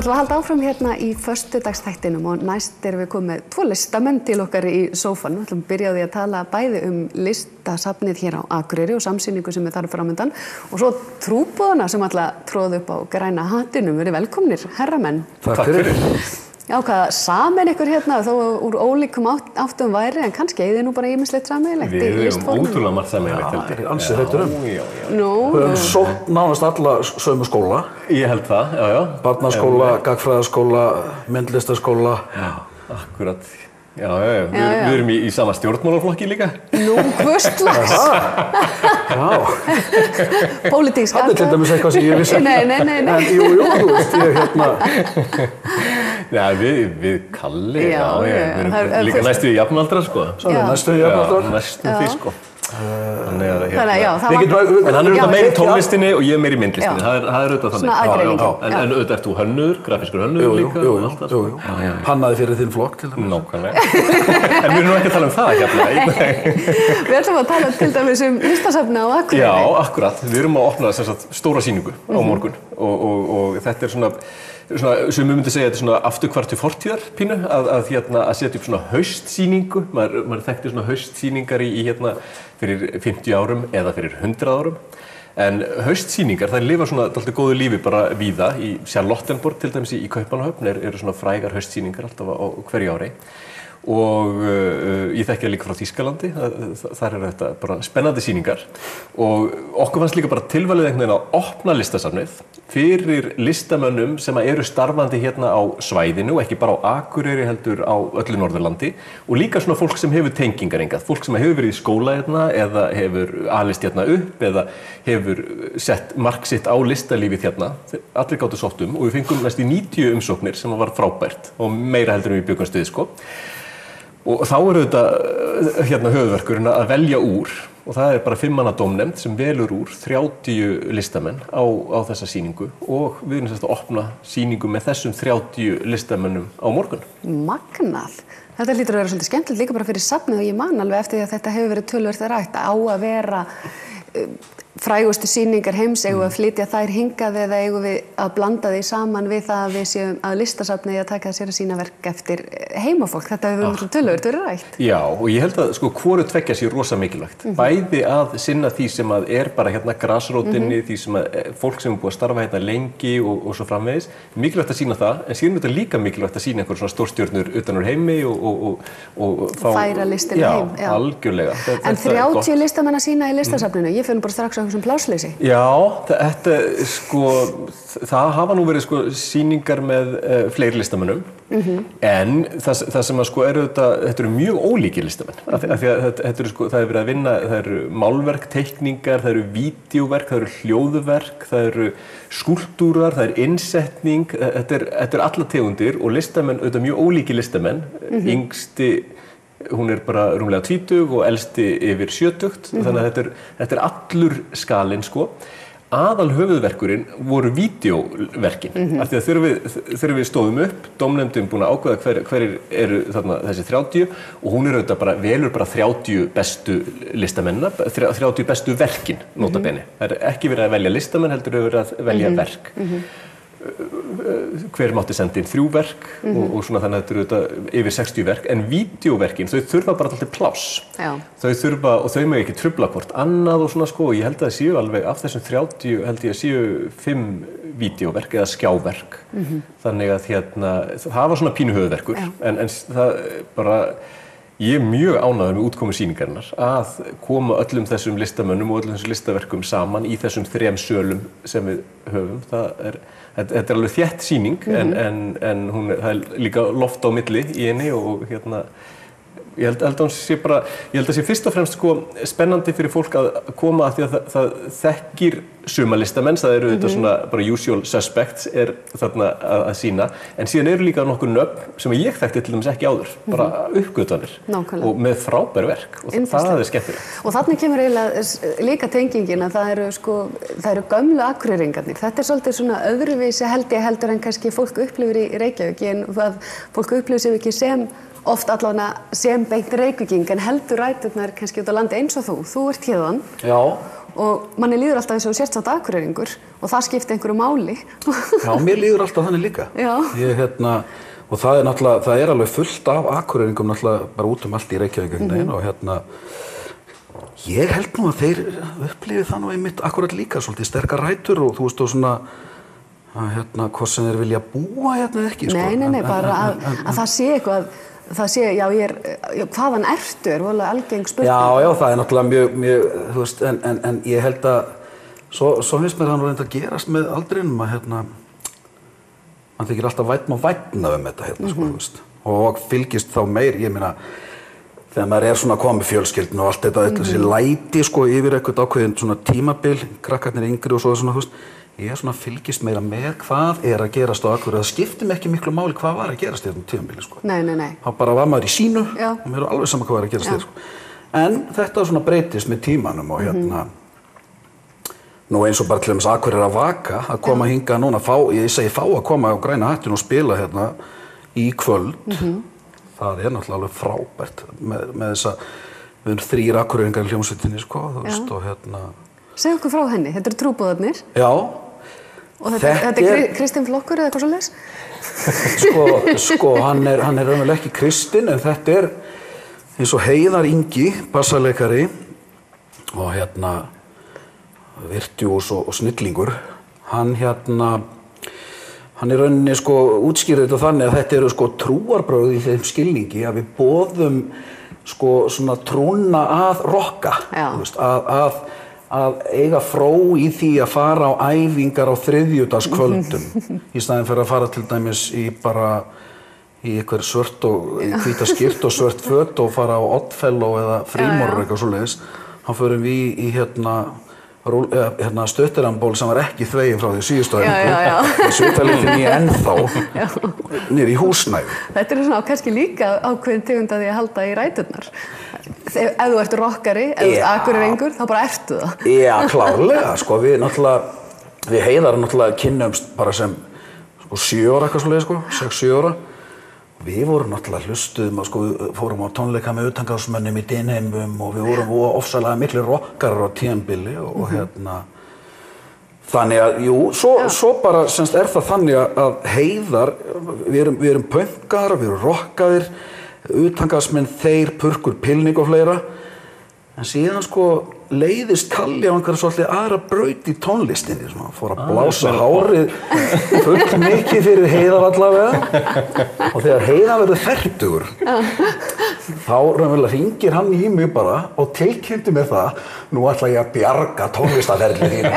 ætlum að halda áfram hérna í föstudagsþættinum og næst erum við komið 2 listamenn til okkar í sófann. Við ætlum að byrja á því að tala bæði listasafnið hér á Akureyri og samsýningu sem þar framundan og svo trúboðana sem ætla að tróða upp á græna hattinum. Verið velkomnir, herramenn. Takk fyrir. Já, hvað saman ykkur hérna, þó úr ólíkum áttum væri, en kannski eigið nú bara ýmislegt sameiginlegt í listformum. Við ótrúlega margt sameiginlegt heldur. Ansi hreittur Nú. Við höfum sótt nánast alla sömu skóla. Ég held það, já. Barnaskóla, gagnfræðaskóla, myndlistaskóla. Já, akkurat. Já. Við erum í sama stjórnmálaflokki líka. Nú, hvurslags. Pólitísk. Það til dæmis eitthvað sem ég vissi ekki. Nei. En jú, þú veist, ég hérna. Já, við Kalli, við erum líka næstu í jafnaldrar, sko. Næstu í jafnaldrar? Já, næstu því, sko. Þannig að en hann auðvitað meira í tónlistinni og ég meira í myndlistinni, það auðvitað þannig. Svona aðgreining. En auðvitað ert þú hönnuður, grafískur hönnuður líka? Jú. Hannaði fyrir þinn flokk til dæmis. Nákvæmlega. En við erum nú ekki að tala um það hérna. Við ætlum að tala til dæmis listasafnið á Akureyri. Já, akkurat. Við erum að opna stóra sýningu á morgun og þetta svona, sem við myndum segja, þetta er svona afturhvarf til fortíðar pínu, að setja upp svona haustsýningu. Maður þekkti svona haustsýningar í fyrir 50 árum eða fyrir 100 árum. En haustsýningar, þær lifa svona dálítið góðu lífi bara víða. Í Charlottenborg til dæmis í Kaupmannahöfn eru svona frægar haustsýningar alltaf á hverju ári. Og ég þekki það líka frá Þýskalandi, þar þetta bara spennandi sýningar og okkur fannst líka bara tilvalið einhvern veginn að opna listasafnið fyrir listamönnum sem eru starfandi hérna á svæðinu og ekki bara á Akureyri heldur á öllu Norðurlandi og líka svona fólk sem hefur tengingar hingað, fólk sem hefur verið í skóla hérna eða hefur alist hérna upp eða hefur sett mark sitt á listalífið hérna, allir gátu sótt og við fengum næst í 90 umsóknir sem var frábært og meira heldur en við bjuggumst við, sko. Og þá þetta höfuðverkurinn að velja úr og það bara 5 manna dómnefnd sem velur úr 30 listamenn á þessa sýningu og við erum að opna sýningu með þessum 30 listamennum á morgun. Magnað. Þetta hlýtur að vera svolítið skemmtilegt líka bara fyrir safnið og ég man alveg eftir því að þetta hefur verið töluvert rætt á að vera frægustu sýningar heims, eigum við að flytja þær hingað eða eigum við að blanda því saman við það að við séum að listasafnið að taka sér að sína verk eftir heimafólk. Þetta hefur verið töluvert verið rætt. Já, og ég held að hvoru tveggja sé rosa mikilvægt. Bæði að sinna því sem að bara hérna grasrótinni, því sem að fólk sem búið að starfa hérna lengi og svo framvegis. Mikilvægt að sína það, en síðan er þetta líka mikilvægt að sína einhver svona stórstjörnur utan úr heimi og færa listina heim. Já, algjörlega. En 30 listamenn að sýna í listasafninu, ég finn bara strax á þessum plássleysi. Já, þetta það hafa nú verið sýningar með fleiri listamönnum, en það sem þetta eru mjög ólíkir listamenn. Af því að það er verið að vinna, það eru málverk, teikningar, það eru vídeóverk, það eru hljóðverk, það eru skúlptúrar, það er innsetning, þetta er alla tegundir og listamenn, auðvitað mjög ólíkir listamenn, yngsti hún bara rúmlega 20 og elsti yfir 70, þannig að þetta er allur skalinn, sko. Aðal höfuðverkurinn voru vídeóverkin, af því að þegar við stóðum upp, dómnefndin búin að ákveða hverjir eru þarna þessi 30 og hún auðvitað velur bara 30 bestu listamennina, 30 bestu verkin, nota bene. Það er ekki verið að velja listamenn, heldur verið að velja verk. Hver mátti senda inn 3 verk og svona þannig að þetta eru yfir 60 verk, en vídeóverkin, þau þurfa bara alltaf pláss. Þau þurfa, og þau mega ekki trufla hvort annað og svona, sko, og ég held að það séu alveg af þessum 30, held ég að séu 5 vídeóverk eða skjáverk. Þannig að það var svona pínu höfuðverkur, en það bara ég er mjög ánægður með útkomu sýningarinnar að koma öllum þessum listamönnum og öllum þessum listaverkum saman í þessum 3 sölum sem við höfum. Þetta er alveg þétt sýning en það er líka loft á milli í henni og ég held að það sé fyrst og fremst spennandi fyrir fólk að koma að því að það þekkir suma listamenn, það eru þetta svona bara usual suspects er þarna að sýna, en síðan eru líka nokkur nöfn sem ég þekkti til dæmis ekki áður, bara uppgötvanir og með frábær verk og það er skemmtilegt. Og þarna kemur eiginlega líka tengingin að það eru gömlu Akureyringarnir. Þetta er svolítið svona öðruvísi heldur en kannski fólk upplifir í Reykjavík, en fólk upplifir sig ekki sem oft allavega sem beint Reykvíking en heldur ræturnar kannski út á landi eins og þú ert héðan. Já. og manni líður alltaf eins og sért samt Akureyringur og það skipti einhverju máli. Já, mér líður alltaf þannig líka. Já. Og það er náttúrulega, það er alveg fullt af Akureyringum náttúrulega bara út allt í Reykjavík og ég held nú að þeir upplifi það nú einmitt akkurat líka svolítið sterkar rætur og þú veist og svona hvort sem þeir vilja búa hérna ekki sko. Nei, bara að það sé eitthvað, það sé, já, hvaðan ertu voðalega algeng spurning. Já, það er náttúrulega mjög, þú veist, en ég held að, svo finnst mér það nú reynd að gerast með aldrinum að hann þykir alltaf vænna þetta sko, þú veist, og fylgist þá meir, ég meina, þegar maður er svona komið fjölskyldinu og allt þetta, þessi læti sko yfir eitthvað ákveðin svona tímabil, krakkarnir yngri og svona, þú veist, ég svona fylgist meira með hvað að gerast á Akureyri. Það skiptir mig ekki miklu máli hvað var að gerast í þessum tímabili sko. Nei. Það bara var maður í sínu og mér er alveg sama hvað var að gerast þér sko. En þetta svona breytist með tímanum og nú eins og bara til dæmis Akureyri að Vaka að koma hingað núna, ég segi fá að koma á Græna hattinn og spila hérna í kvöld. Það er náttúrulega alveg frábært með þessa, við erum 3 Akureyringar í hljómsveitinni sko, þú veist og Segðu okkur frá henni, þetta trúboðarnir. Já. Og þetta er Kristinn flokkur eða eitthvað svoleiðis? Sko, hann er raunverulega ekki Kristinn, en þetta er eins og Heiðar Ingi, bassaleikari og virtuós og snillingur. Hann í rauninni sko útskýrir þetta þannig að þetta eru sko trúarbrögð í þeim skilningi að við boðum sko svona trúna að rokka, þú veist, að eiga fró í því að fara á æfingar á þriðjudagskvöldum í staðinn fyrir að fara til dæmis í einhver svört og hvíta skyrtu og svört föt og fara á Oddfellow eða Frímor eitthvað svoleiðis. Þá förum við í stöttiramból sem var ekki þveginn frá því síðustu æfingu og svitalitin í ennþá niður í húsnæði. Þetta er svona kannski líka ákveðin tegund að því að halda í ræturnar. Ef þú ert rockari, ef þú ert Akureyringur, þá bara ertu það. Já, klárlega, sko, við Heiðar náttúrulega kynnumst bara sem 7 ára eitthvað svoleiðis, sko, 6-7 ára. Við vorum náttúrulega hlustuðum og sko, fórum á tónleika með utangarðsmönnum í Dynheimum og við vorum ofsalega miklir rockarar á tímabili og þannig að, svo bara semst er það þannig að Heiðar, við erum punkar, við erum rockaðir, utangarðsmenn, þeir, Purkur, Pilning og fleira, en síðan sko leiðist Kalli á einhverja svolítið aðra braut í tónlistinni, svona, fór að blása hárið full mikið fyrir Heiðar allavega og þegar Heiðar verður fertugur þá raunverulega hringir hann í mig bara og tilkynnti mér það, nú ætla ég að bjarga tónlistarferli þínu.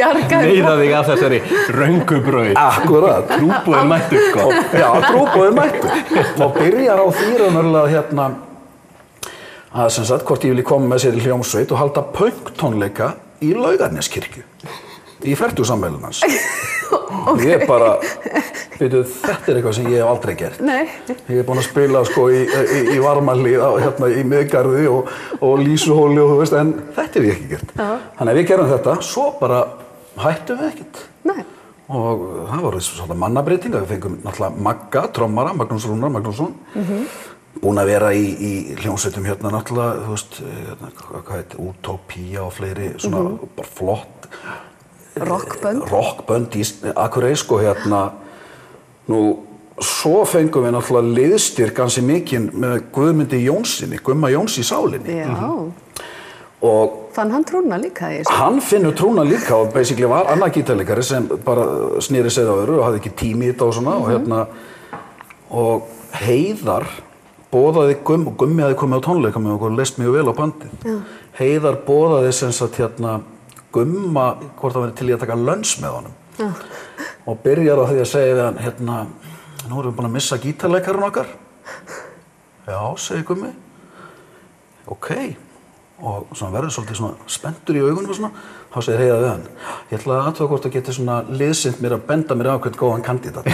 Neyða þig af þessari röngu braut. Akkurat. Trúboðið mættur sko. Já, trúboðið mættur. Og byrjar á því raunverulega að sem sagt hvort ég vilji koma með sér í hljómsveit og halda pönktónleika í Laugarneskirkju í fertugsafmælinu hans. Ég bara, þetta er eitthvað sem ég hef aldrei gert. Nei. Ég er búinn að spila sko í Varmahlíð í Miðgarði og Lýsuhóli og þú veist, en þetta hef ég ekki gert. Þannig að við gerum þetta, svo bara hættum við ekkert. Nei. Og það voru svona mannabreytingar, við fengum náttúrulega Magga, trommara, Magnús Rúnar Magnússon. Búinn að vera í hljómsveitum hérna náttúrulega, þú veist, hvað heit, Utopía og fleiri svona bara flott rockbönd í Akureyri sko nú svo fengum við náttúrulega liðstyrk ansi mikinn með Guðmundi Jónssoni, Gumma Jóns í sálinni. Já. Og fann hann trúna líka í þessu? Hann finnur trúna líka og basically var annar gítarleikari sem bara sneri sér á öðru og hafði ekki tími í þetta og svona og Heiðar boðaði Gummi hafði komið á tónleika með okkur og leist mjög vel á bandið. Heiðar boðaði sem sagt Gumma hvort það verið til í að taka lönns með honum og byrjar á því að segja við hann nú erum við búin að missa gítarleikarinn okkar. Já, segir Gummi. Ok. Og svona verður svolítið svona spenntur í augunum og svona, þá segir Heiðar við hann, ég ætla að athuga hvort það geti svona liðsinnt mér að benda mér á hvern góðan kandídat.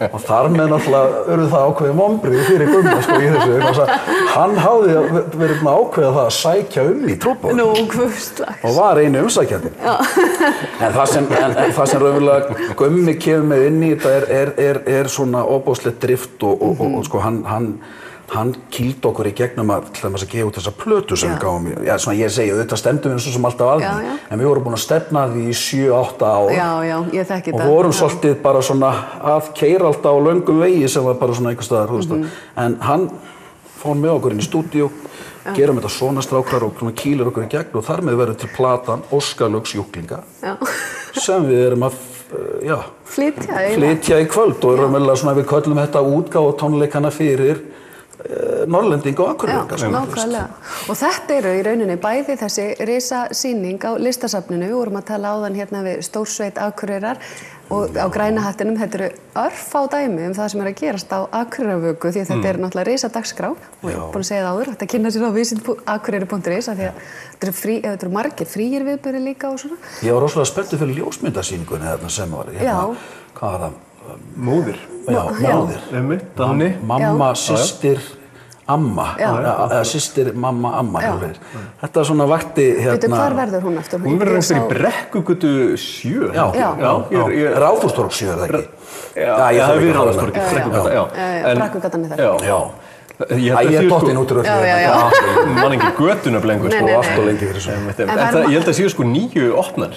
Og þar með náttúrulega urðu það ákveðið vonbrigði fyrir Gumma sko í þessu, hann hafði verið ákveðið það að sækja í trúboðið. Nú, hvurslags. Og var einu umsækjandi. En það sem raunverulega Gummi kemur með inn í þetta er svona ofboðslegt drift og sko hann hann kýldi okkur í gegnum að til dæmis að gefa út þessa plötu sem við gáum í. Já, svona ég segi, auðvitað stefndum við svo sem alltaf að því, en við vorum búin að stefna því í 7-8 ár. Já, ég þekki það. Og vorum svolítið bara svona að keyra alltaf á löngum vegi sem var bara svona einhvers staðar, þú veist. En hann fór með okkur inn í stúdíó, gerum þetta svona strákar og kýlir okkur í gegn og þar með verður til platan Óskalög sjúklinga sem við erum að flytja í kvöld og raunverulega svona við köllum þetta útgáfu tónleikana fyrir Norrlending og Akureyringa. Já, nákvæmlega. Og þetta eru í rauninni bæði þessi risasýning á listasafninu. Við vorum að tala áðan hérna við Stórsveit Akureyrar og á Græna hattinum. Þetta eru örfá dæmi það sem er að gerast á Akureyrarvöku því að þetta er náttúrulega risadagskrá og ég er búin að segja það áður, þetta kynna sér á visit.akureyri.is af því að þetta eru margir fríir viðburðir líka og svona. Ég var rosalega spenntur fyrir ljósmyndasýningunni þarna sem var hvað var það? Móðir. Já, móðir. Mamma, systir, amma. Systir, mamma, amma. Þetta svona vakti Veitu, hvar verður hún aftur? Hún verður eins og í Brekkugötu 7. Ráðhústorg 7 er það ekki? Já, það er við Ráðhústorgið. Brekkugatan er það. Já. Ég er dottinn út úr öllu. Man ekki götuna blengur. Allt og lengi fyrir þessu. En ég held að séu 9 opnar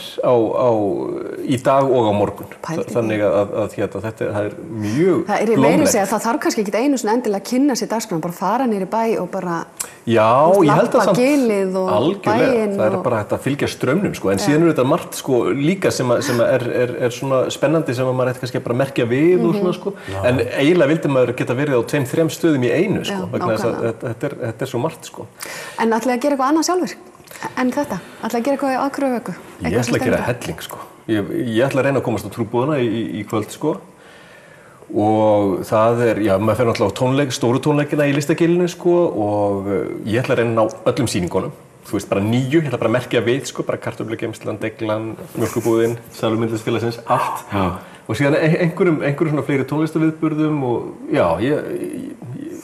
í dag og á morgun. Þannig að þetta er mjög blómlegt. Það meira segja að það þarf kannski ekki einu svona endilega að kynna sér dagskrána, bara fara niður í bæ og bara lappa gilið og bæinn. Það er bara hægt að fylgja straumnum sko. En síðan þetta margt sko líka sem er svona spennandi sem maður ætti kannski bara að merkja við og svona sko. En eiginlega vildi maður geta verið á 2-3 stöðum í einu. Vegna þess að þetta er svo margt sko. En ætlaði að gera eitthvað annað sjálfur en þetta? Ætlaði að gera eitthvað í Akureyrarvöku? Ég ætla að gera helling sko. Ég ætla að reyna að komast á trúbúðina í kvöld sko. Og það maður fer náttúrulega á stóru tónleikina í Listagilinu sko og ég ætla að reyna á öllum sýningunum. Þú veist, bara 9, ég ætla bara að merkja við sko, bara Kartöflugeymslan, Deglan, Mjólkurbúðin, Salumyndlisfélagsins, allt. Og síðan einhverjum svona fleiri tónlistaviðburðum og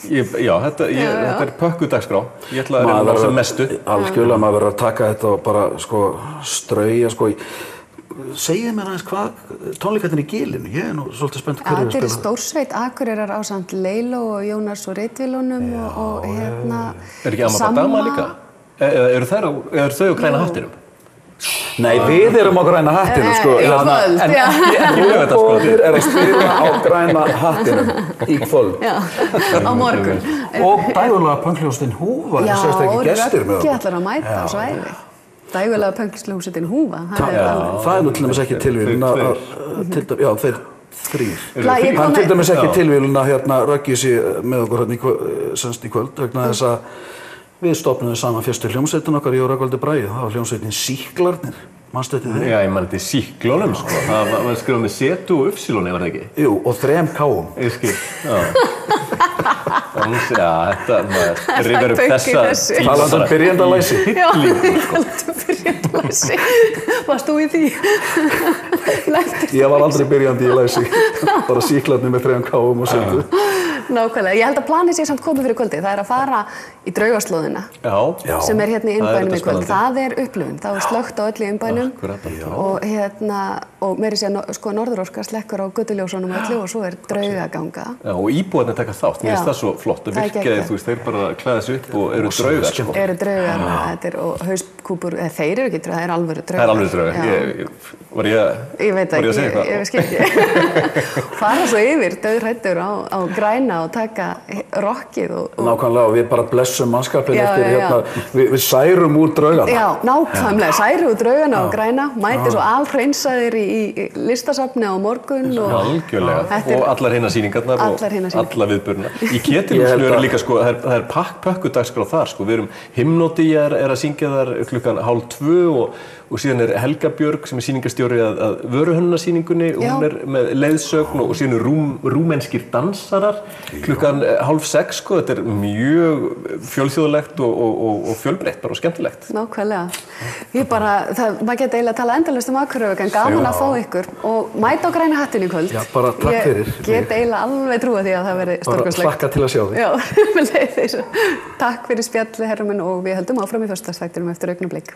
þetta er pökkuð dagskrá. Ég ætla að reyna á sem mestu. Algjörlega, maður verður að taka þetta og bara sko strauja sko Segið mér aðeins hvað tónleikarnir í Gilinu, ég er nú svolítið spennt hverju að spila. Þetta er Stórsveit Akureyrar ásamt Leilo og Jónas og Ritvilunum og Er ekki Amma Badama líka? Eru þau á Græna hattinum? Nei, við erum á Græna hattinum sko. Kvöld, er að spila á Græna hattinum í kvöld. Á morgun. Og dægulega pönkljóstin Húfa, það sést ekki gestir með Já, og Röggi ætlar að mæta á svæði. Dægulega pönkljóstin Húfa. Það er nú til dæmis ekki tilvíðun að þeir 3. Hann til dæmis ekki tilvíðun að Röggi sé með okkur í kvöld vegna þess að við stofnum saman fyrstu hljómsveitin okkar, ég og Rögnvaldur Bragi, það var hljómsveitin Sýklarnir, mannstu eftir þeim? Já, ég man þetta í Sýklunum sko, það var skrifað með setu og upsiloni, var það ekki? Jú, og 3 K-um. Ég skil, þetta rifjar upp þessa Talandi byrjandalæsi. Já, talandi byrjandalæsi. Varst þú í því? Ég var aldrei byrjandi í læsi, bara Sýklarnir með 3 K-um og setu. Nákvæmlega, ég held að planið sé samt komið fyrir kvöldi, það er að fara í Draugaslóðina sem er hérna í innbænum í kvöld, það er upplifun, það er slökkt á öll í innbænum og meiri sé sko Norðurorka slekkur á göttuljósunum öllu og svo er draugaganga. Já, og íbúarnir taka þátt, mér finnst það svo flott og virkjaði, þú veist, þeir bara klæða sig upp og eru draugar sko. Eru draugar, og hauskúpur, þeir eru ekki draugar, það er alvöru draugar. Það er alvöru draugar, var ég að segja eitthvað? Ég skil ekki. Fara svo yfir, dauðhræddur á Græna og taka rockið og Nákvæmlega, og við bara blessum mannskapinn eftir við særum úr draugana. Já, nákvæmlega, særum úr draugana og Græna, mæti svo alhreinsaðir í listasafni á morgun Algjörlega, og allar hinna sýningarnar og alla viðburðina. Í Ketilhúsinu eru líka sko, það er pökkudagskrá þar sko, við erum Hymnódía er að syngja þar klukkan 1:30 og síðan er Helga Björg sem er sýningarstjóri að vöruhönnunarsýningunni, hún er með leiðsögn og síðan rúmenskir dansarar klukkan 5:30 sko, þetta er mjög fjölþjóðlegt og fjölbreytt bara og skemmtilegt. Nákvæmlega. Maður geti eiginlega að tala endalaust Akureyri en gaman að fá ykkur og mæta á Græna hattinn í kvöld. Já, bara takk fyrir. Ég get eiginlega alveg trúa því að það verði stórkostlegt. Bara hlakka til að sjá þig. Já, með leið þessu. Takk fyrir spjalli herra minn og við höldum áfram í föstudagsþættinum eftir augnablik.